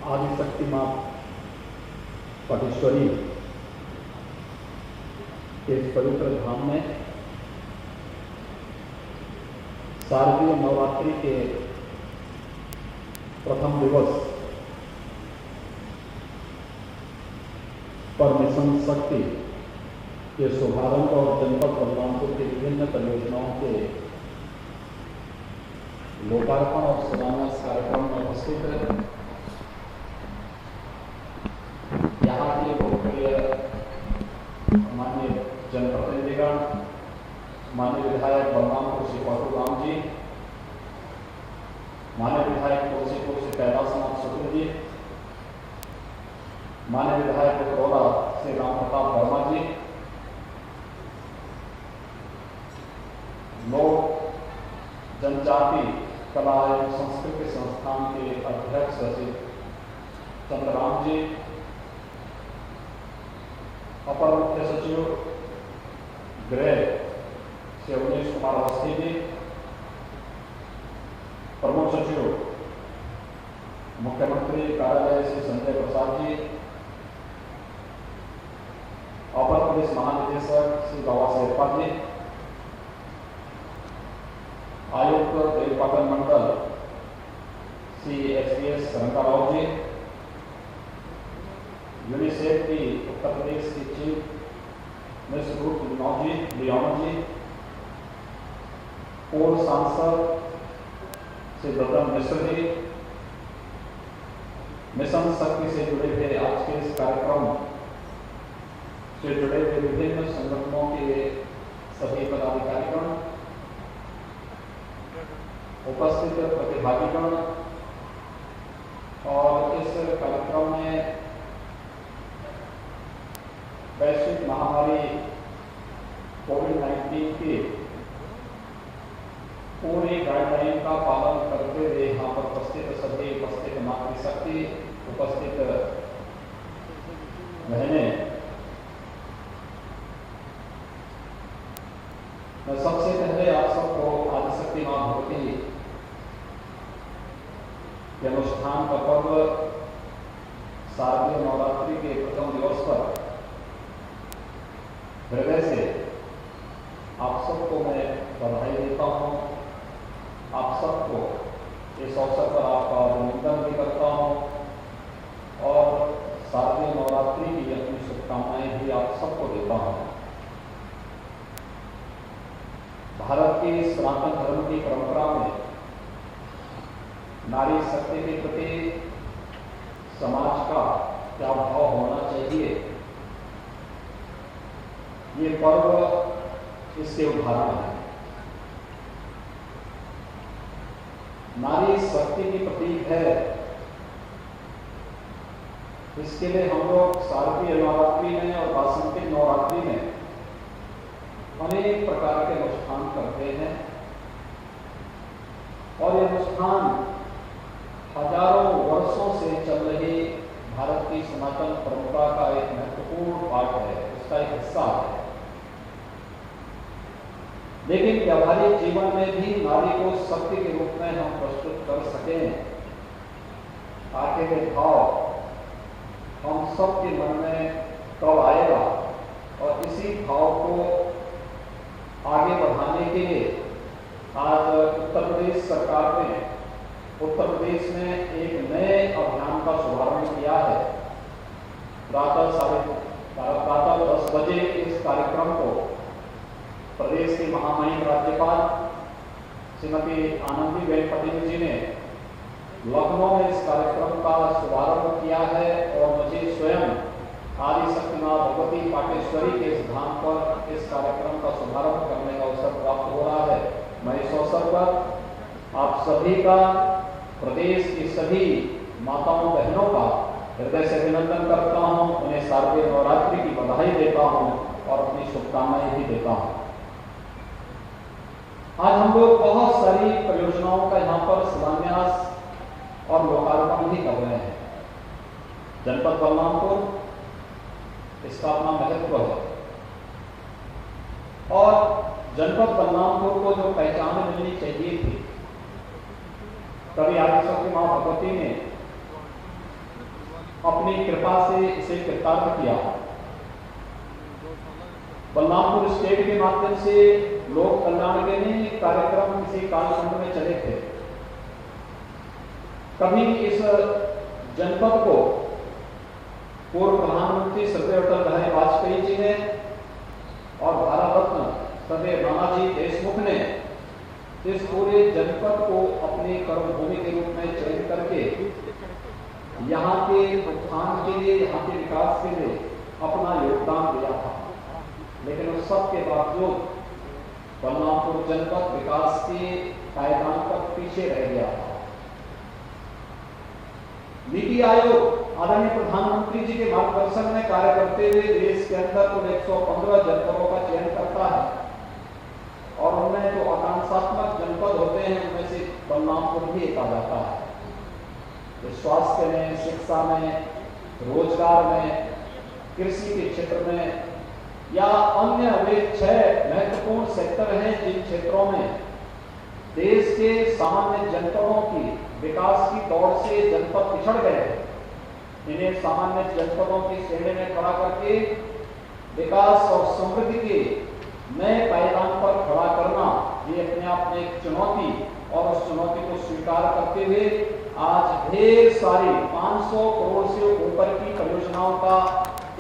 आदिशक्ति मां पाटेश्वरी के इस पवित्र धाम में शारदीय नवरात्रि के प्रथम दिवस पर मिशन शक्ति के शुभारंभ और जनपद बलरामपुर की विभिन्न परियोजनाओं के लोकार्पण और शिलान्यास कार्यक्रम में उपस्थित है। यहाँ के लोकप्रिय माननीय जनप्रतिनिधिगण, माननीय विधायक बलरामपुर श्री परशुराम जी, माननीय विधायक तुलसीपुर श्री कैलाशनाथ शुक्ल जी, माननीय विधायक उत्तरौला श्री राम प्रताप वर्मा जी, लोक जनजाति कला एवं संस्कृति संस्थान के अध्यक्ष श्री चंद्रराम जी, अपर मुख्य सचिव गृह श्री अवनीश कुमार अवस्थी जी, प्रमुख सचिव मुख्यमंत्री कार्यालय श्री संजय प्रसाद जी, अपर पुलिस महानिदेशक श्री बाबा शेरपा जी, आयुक्त देवपाटन मंडल श्री एसपीएस रंगाराव जी, यूनिसेफ की उत्तर प्रदेश की चीफ मिस रूप लियोन जी, पूर्व सांसद श्री बलराम मिश्र जी, मिशन शक्ति से जुड़े हुए आज के इस कार्यक्रम से जुड़े हुए विभिन्न संगठनों के सभी पदाधिकारीगण, उपस्थित प्रतिभागीगण और इस कार्यक्रम में वैश्विक महामारी कोविड-19 की पूरी गाइडलाइन का पालन करते हुए यहाँ पर उपस्थित सभी उपस्थित मातृशक्ति, उपस्थित बहनें, मैं सबसे पहले आप सबको आदिशक्ति मां भगवती के अनुष्ठान का पर्व शारदीय नवरात्रि के प्रथम दिवस पर हृदय से आप सबको मैं बधाई देता हूँ। आप सबको इस अवसर पर आपका अभिनंदन भी करता हूँ और शारदीय नवरात्रि की अपनी शुभकामनाएं भी आप सबको देता हूँ। भारत की सनातन धर्म की परंपरा में नारी शक्ति के प्रति समाज का क्या भाव होना चाहिए, ये पर्व इसके उदाहरण है। नारी शक्ति की प्रतीक है, इसके लिए हम लोग शारदीय नवरात्रि में और वासंतिक नवरात्रि में अनेक प्रकार के अनुष्ठान करते हैं और ये अनुष्ठान हजारों वर्षों से चल रही भारत की सनातन परंपरा का एक महत्वपूर्ण पार्ट है, उसका एक हिस्सा है। लेकिन व्यावहारिक जीवन में भी नारी को शक्ति के रूप में हम प्रस्तुत कर सकें, आगे के भाव हम सबके मन में कब आएगा और इसी भाव को आगे बढ़ाने के लिए आज उत्तर प्रदेश सरकार ने उत्तर प्रदेश में एक नए अभियान का शुभारंभ किया है। प्रातः 10 बजे इस कार्यक्रम को प्रदेश की महामहिम राज्यपाल श्रीमती आनंदीबेन पटेल जी ने लखनऊ में इस कार्यक्रम का शुभारंभ किया है और मुझे स्वयं आदिशक्ति मां भगवती पाटेश्वरी के इस धाम पर इस कार्यक्रम का शुभारंभ करने का अवसर प्राप्त हो रहा है। मैं इस अवसर पर आप सभी का, प्रदेश की सभी माताओं बहनों का हृदय से अभिनंदन करता हूं, उन्हें शारदीय नवरात्रि की बधाई देता हूं और अपनी शुभकामनाएं भी देता हूं। आज हम लोग बहुत सारी परियोजनाओं का यहाँ पर शिलान्यास और लोकार्पण भी कर रहे हैं। जनपद बलरामपुर इसका अपना महत्व है और जनपद बलरामपुर को जो पहचान मिलनी चाहिए थी, तभी आदिशक्ति मां भगवती ने अपनी कृपा से इसे कृतार्थ किया। बलरामपुर स्टेट के माध्यम से लोक कल्याण के लिए कार्यक्रम किसी कालखंड में चले थे। कभी इस जनपद को पूर्व प्रधानमंत्री श्रद्धेय अटल बिहारी वाजपेयी जी ने और भारत रत्न श्रद्धेय नानाजी देशमुख ने इस पूरे जनपद को अपनी कर्मभूमि के रूप में चयन करके यहाँ के उत्थान के लिए, यहाँ के विकास के लिए अपना योगदान दिया था। लेकिन उस सब के बावजूद बलरामपुर जनपद विकास के पायदान पर पीछे रह गया था। नीति आयोग आदरणीय प्रधानमंत्री जी के मार्गदर्शन में कार्य करते हुए देश के अंदर कुल 115 जनपदों का चयन करता है और उनमें जो आकांक्षात्मक जनपद होते हैं उनमें से बलरामपुर भी एक आ जाता है। स्वास्थ्य में, शिक्षा में, रोजगार में, कृषि के क्षेत्र में या अन्य वे 6 महत्वपूर्ण सेक्टर हैं जिन क्षेत्रों में देश के सामान्य जनपदों की विकास की दौड़ से जनपद पिछड़ गए। इन्हें सामान्य जनपदों की श्रेणी में खड़ा करके विकास और समृद्धि के नए पायदान पर खड़ा करना ये अपने आप में एक चुनौती, और उस चुनौती को स्वीकार करते हुए आज ढेर सारी 500 करोड़ से ऊपर की परियोजनाओं का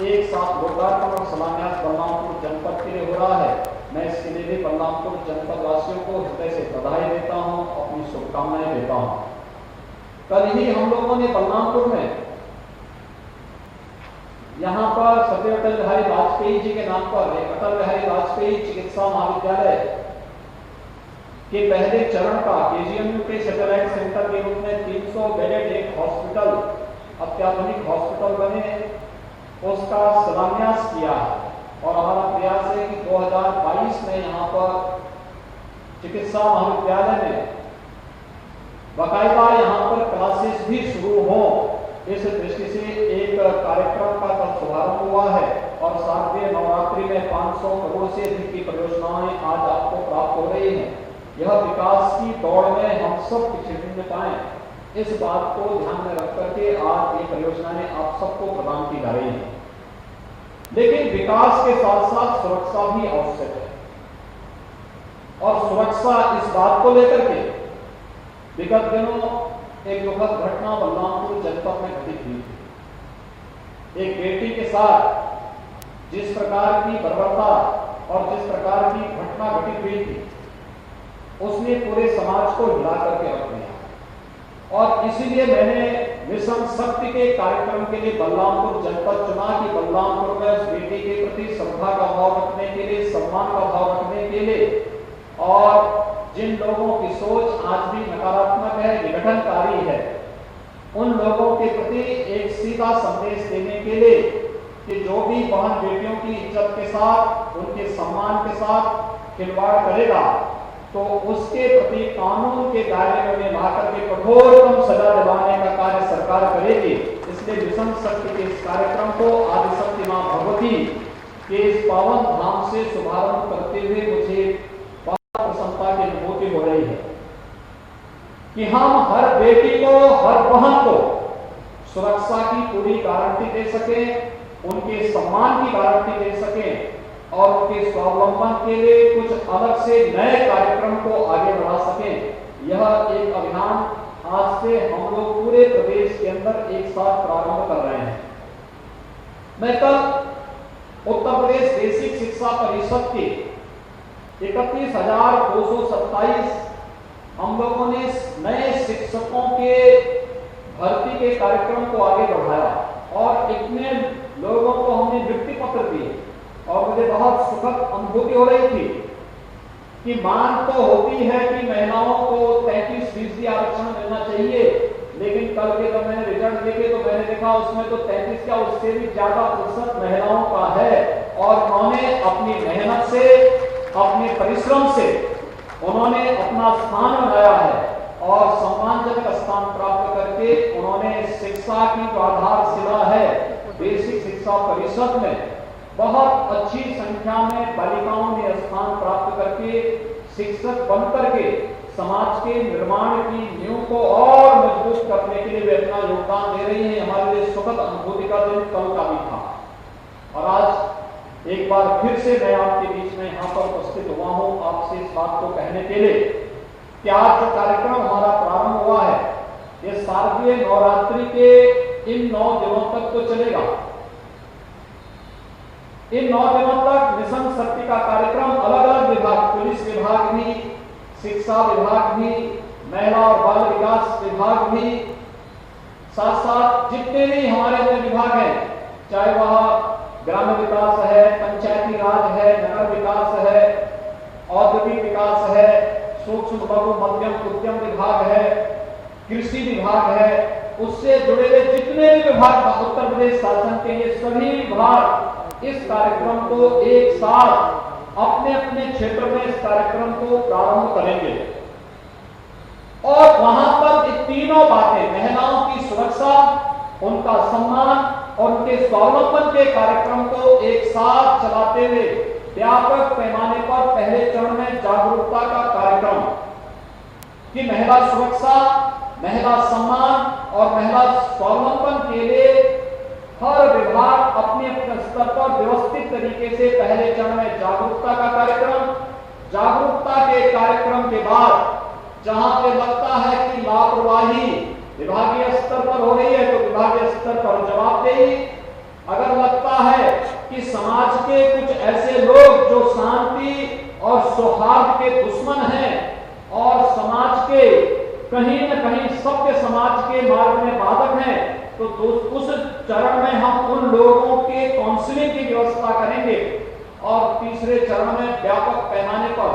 एक साथ लोकार्पण और शिलान्यास बलरामपुर जनपद के लिए हो रहा है। मैं इसके लिए भी बलरामपुर जनपद वासियों को हृदय से बधाई देता हूं, अपनी शुभकामनाएं देता हूं। कल ही हम लोगों ने बलरामपुर में यहाँ पर श्रद्धेय अटल बिहारी वाजपेयी जी के नाम पर एक अटल बिहारी वाजपेयी चिकित्सा महाविद्यालय के पहले चरण का केजीएमयू के सैटेलाइट सेंटर के रूप में 300 बेडेड एक हॉस्पिटल, अत्याधुनिक हॉस्पिटल बने, उसका शिलान्यास किया है। और हमारा प्रयास है कि 2022 में यहाँ पर चिकित्सा महाविद्यालय में बाकायदा यहाँ पर क्लासेस भी शुरू हो। इस दृष्टि से एक कार्यक्रम का कल शुभारंभ हुआ है और शारदीय नवरात्रि में 500 करोड़ से अधिक की परियोजनाएं आज आपको प्राप्त हो रही हैं। यह विकास की दौड़ में हम सब पिछड़ पाए, इस बात को ध्यान में रख करके आज ये परियोजनाएं आप सबको प्रदान की जा रही हैं। लेकिन विकास के साथ साथ सुरक्षा भी आवश्यक है और सुरक्षा इस बात को लेकर के विगत दिनों एक दुखद घटना बलरामपुर जनपद में घटित हुई थी। एक बेटी के साथ जिस प्रकार की बर्बरता और जिस प्रकार की घटना घटित हुई थी उसने पूरे समाज को हिला करके रख दिया और इसीलिए मैंने मिशन शक्ति के कार्यक्रम के लिए बलरामपुर जनपद चुना कि बलरामपुर में उस बेटी के प्रति श्रद्धा का भाव रखने के लिए, सम्मान का भाव रखने के लिए और जिन लोगों की सोच आज भी नकारात्मक है, विघटनकारी है, उन लोगों के प्रति एक सीधा संदेश देने के लिए कि जो भी बहन बेटियों की इज्जत के साथ, उनके सम्मान के साथ खिलवाड़ करेगा तो उसके प्रति कानून के दायरे में ला करके कठोरतम सजा दिलाने का कार्य सरकार करेगी। इसलिए मिशन शक्ति के इस कार्यक्रम को आदिशक्ति मां भगवती के इस पावन धाम से शुभारंभ करते हुए मुझे प्रसन्नता की अनुभूति हो रही है कि हम हर बेटी को, हर बहन को सुरक्षा की पूरी गारंटी दे सके, उनके सम्मान की गारंटी दे सके और उनके स्वावलंबन के लिए कुछ अलग से नए कार्यक्रम को आगे बढ़ा सके। यह एक अभियान आज से हम लोग पूरे प्रदेश के अंदर एक साथ प्रारंभ कर रहे हैं। मैं कल उत्तर प्रदेश बेसिक शिक्षा परिषद के 31,227 हम लोगों ने नए शिक्षकों के भर्ती के कार्यक्रम को आगे बढ़ाया और इतने लोगों को हमने नियुक्ति पत्र दिए और मुझे बहुत सुखद अनुभूति हो रही थी कि मांग तो होती है कि महिलाओं को 33% आरक्षण मिलना चाहिए, लेकिन कल के जब मैंने रिजल्ट देखे तो मैंने देखा उसमें तो 33 क्या उससे भी ज्यादा प्रतिशत महिलाओं का है और उन्होंने अपनी मेहनत से, अपने परिश्रम से उन्होंने अपना स्थान बनाया है और सम्मानजनक स्थान प्राप्त करके उन्होंने शिक्षा की जो आधारशिला है बेसिक शिक्षा परिषद में बहुत अच्छी संख्या में बालिकाओं ने स्थान प्राप्त करके शिक्षक बन करके समाज के निर्माण की नींव को और मजबूत करने के लिए वे अपना योगदान दे रही हैं। हमारे लिए सुखद अनुभूति का दिन कल का भी था और आज एक बार फिर से मैं आपके बीच में यहाँ पर उपस्थित हुआ हूँ आपसे इस बात को कहने के लिए कि आज जो कार्यक्रम हमारा प्रारंभ हुआ है ये शारदीय नवरात्रि के इन 9 दिनों तक तो चलेगा। इन 9 दिनों तक मिशन शक्ति का कार्यक्रम अलग अलग विभाग, पुलिस विभाग भी, शिक्षा विभाग भी, महिला और बाल विकास विभाग भी, साथ साथ जितने भी हमारे अंदर विभाग हैं, चाहे वह ग्रामीण विकास है, पंचायती राज है, नगर विकास है, औद्योगिक विकास है, सूक्ष्म लघु मध्यम उद्यम विभाग है, कृषि विभाग है, उससे जुड़े हुए जितने भी विभाग उत्तर प्रदेश शासन के ये सभी विभाग इस कार्यक्रम को एक साथ अपने अपने क्षेत्र में इस कार्यक्रम को प्रारंभ करेंगे और वहां पर ये तीनों बातें, महिलाओं की सुरक्षा, उनका सम्मान और उनके स्वावलंबन के कार्यक्रम को एक साथ चलाते हुए व्यापक पैमाने पर पहले चरण में जागरूकता का कार्यक्रम कि महिला सुरक्षा, महिला सम्मान और महिला स्वावलंबन के लिए हर विभाग अपने अपने स्तर पर व्यवस्थित तरीके से पहले चरण में जागरूकता का कार्यक्रम, जागरूकता के कार्यक्रम के बाद जहां पे लगता है कि लापरवाही विभागीय स्तर पर हो रही है तो विभागीय स्तर पर जवाबदेही, अगर लगता है कि समाज के कुछ ऐसे लोग जो शांति और सौहार्द के दुश्मन हैं और समाज के कहीं न कहीं सभ्य समाज के मार्ग में बाधक हैं, तो उस चरण में हम उन लोगों के काउंसलिंग की व्यवस्था करेंगे और तीसरे चरण में व्यापक पैमाने पर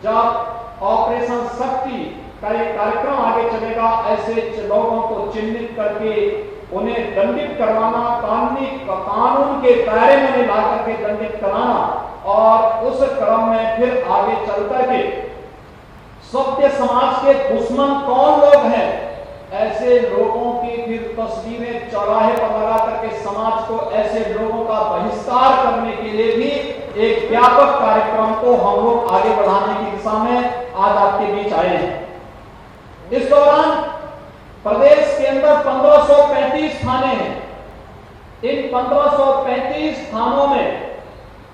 जब ऑपरेशन शक्ति का एक कार्यक्रम आगे चलेगा, ऐसे लोगों को चिन्हित करके उन्हें दंडित करवाना, कानून के दायरे में ला करके दंडित कराना और उस क्रम में फिर आगे चल करके सभ्य समाज के दुश्मन कौन लोग हैं, ऐसे लोगों की फिर तस्वीरें चौराहे पर लगा करके समाज को ऐसे लोगों का बहिष्कार करने के लिए भी एक व्यापक कार्यक्रम को हम लोग आगे बढ़ाने की दिशा में आज आपके बीच आए हैं। इस दौरान प्रदेश के अंदर 1535 थाने हैं। इन 1535 थानों में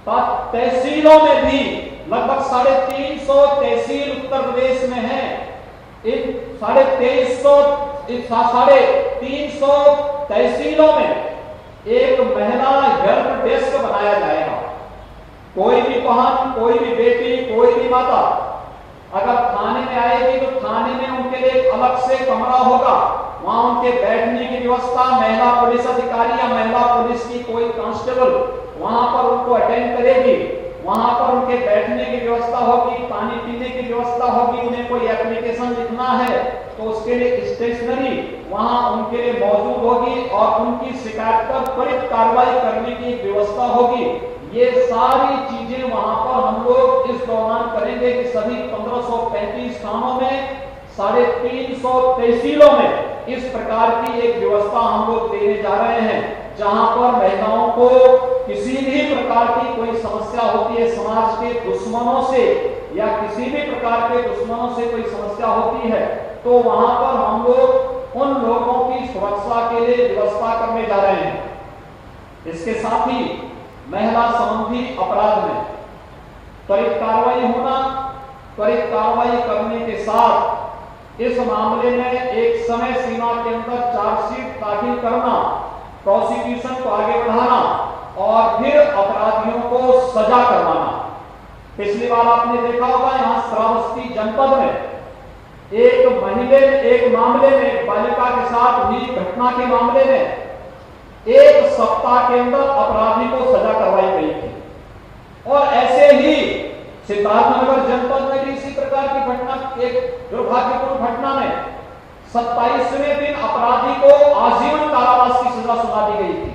तहसीलों में भी लगभग 350 तहसील उत्तर प्रदेश में है। इन 350 तहसीलों में एक महिला हेल्प डेस्क बनाया जाएगा। कोई भी बहन, कोई भी बेटी, कोई भी माता अगर थाने में आएगी तो थाने में उनके लिए अलग से कमरा होगा, वहां उनके बैठने की व्यवस्था, महिला पुलिस अधिकारी या महिला पुलिस की कोई कांस्टेबल वहां पर उनको अटेंड करेगी, वहां पर उनके बैठने की व्यवस्था होगी, पानी पीने की व्यवस्था होगी, उन्हें कोई एप्लीकेशन लिखना है तो उसके लिए स्टेशनरी वहां उनके लिए मौजूद होगी और उनकी शिकायत पर त्वरित कार्रवाई करने की व्यवस्था होगी। ये सारी चीजें वहां पर हम लोग इस दौरान करेंगे कि सभी 1535 थानों में 350 तहसीलों में इस प्रकार की एक व्यवस्था हम लोग देने जा रहे हैं, जहां पर महिलाओं को किसी भी प्रकार की कोई समस्या होती है, समाज के दुश्मनों से या किसी भी प्रकार के दुश्मनों से कोई समस्या होती है, तो वहां पर हम लोग उन लोगों की सुरक्षा के लिए व्यवस्था करने जा रहे हैं। इसके साथ ही महिला संबंधी अपराध में त्वरित कार्रवाई होना, त्वरित कार्रवाई करने के साथ इस मामले में एक समय सीमा के अंदर चार्जशीट दाखिल करना, प्रोसिक्यूशन को आगे बढ़ाना और फिर अपराधियों को सजा करवाना। पिछली बार आपने देखा होगा यहां श्रावस्ती जनपद में एक मामले में बालिका के साथ हुई घटना के मामले में 1 सप्ताह के अंदर अपराधी को सजा करवाई गई थी और ऐसे ही सिद्धार्थनगर जनपद में भी इसी प्रकार की घटना, एक दुर्भाग्यपूर्ण घटना में 27वें दिन अपराधी को आजीवन कारावास की सजा सुना दी गई थी।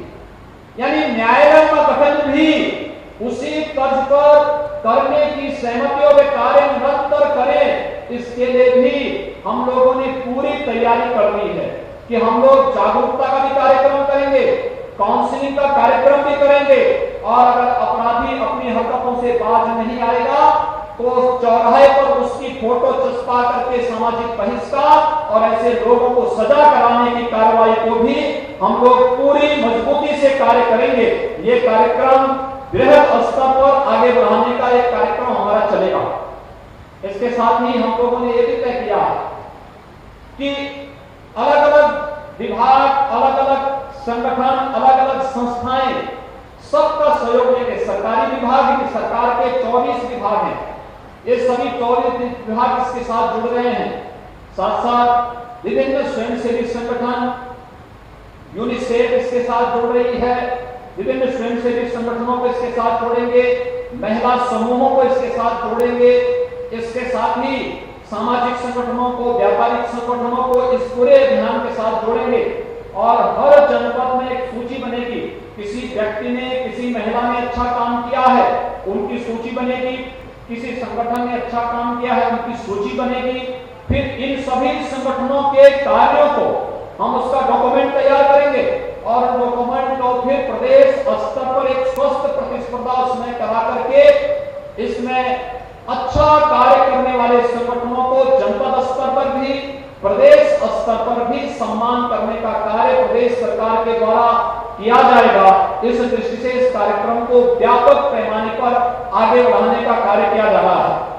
यानी न्यायालय का गठन भी उसी तर्ज पर करने की सहमति और कार्य निरंतर करें, इसके लिए भी हम लोगों ने पूरी तैयारी कर ली है कि हम लोग जागरूकता का भी कार्यक्रम करेंगे, काउंसलिंग का कार्यक्रम भी करेंगे और अगर अपराधी अपनी हरकतों से बाज नहीं आएगा तो चौराहे पर उसकी फोटो चिपका करके सामाजिक बहिष्कार और ऐसे लोगों को सजा कराने की कार्रवाई को भी हम लोग पूरी मजबूती से कार्य करेंगे। ये कार्यक्रम बृहद स्तर पर आगे बढ़ाने का एक कार्यक्रम हमारा चलेगा। इसके साथ ही हम लोगों ने यह भी तय किया कि अलग अलग विभाग, अलग अलग संगठन, अलग अलग संस्थाएं सबका सहयोग लेके, सरकारी विभाग, सरकार के 24 विभाग हैं, ये सभी 24 विभाग इसके साथ जुड़ रहे हैं। साथ साथ विभिन्न स्वयंसेवी संगठन, यूनिसेफ इसके साथ जुड़ रही है, विभिन्न स्वयंसेवी संगठनों को इसके साथ जोड़ेंगे, महिला समूहों को इसके साथ जोड़ेंगे, इसके साथ ही सामाजिक संगठनों को, व्यापारिक संगठनों को इस पूरे अभियान के साथ जोड़ेंगे और हर जनपद में एक सूची बनेगी। किसी व्यक्ति ने, किसी महिला ने अच्छा काम किया है, उनकी सूची बनेगी। किसी संगठन ने अच्छा काम किया है, उनकी सूची बनेगी। फिर इन सभी संगठनों के कार्यों को हम उसका डॉक्यूमेंट तैयार करेंगे और डॉक्यूमेंट को फिर प्रदेश स्तर पर एक स्वस्थ प्रतिस्पर्धा उसमें करा करके इसमें अच्छा कार्य करने वाले संगठनों को जनपद स्तर पर भी, प्रदेश स्तर पर भी सम्मान करने का कार्य प्रदेश सरकार के द्वारा किया जाएगा। इस दृष्टि से इस कार्यक्रम को व्यापक पैमाने पर आगे बढ़ाने का कार्य किया जा रहा है।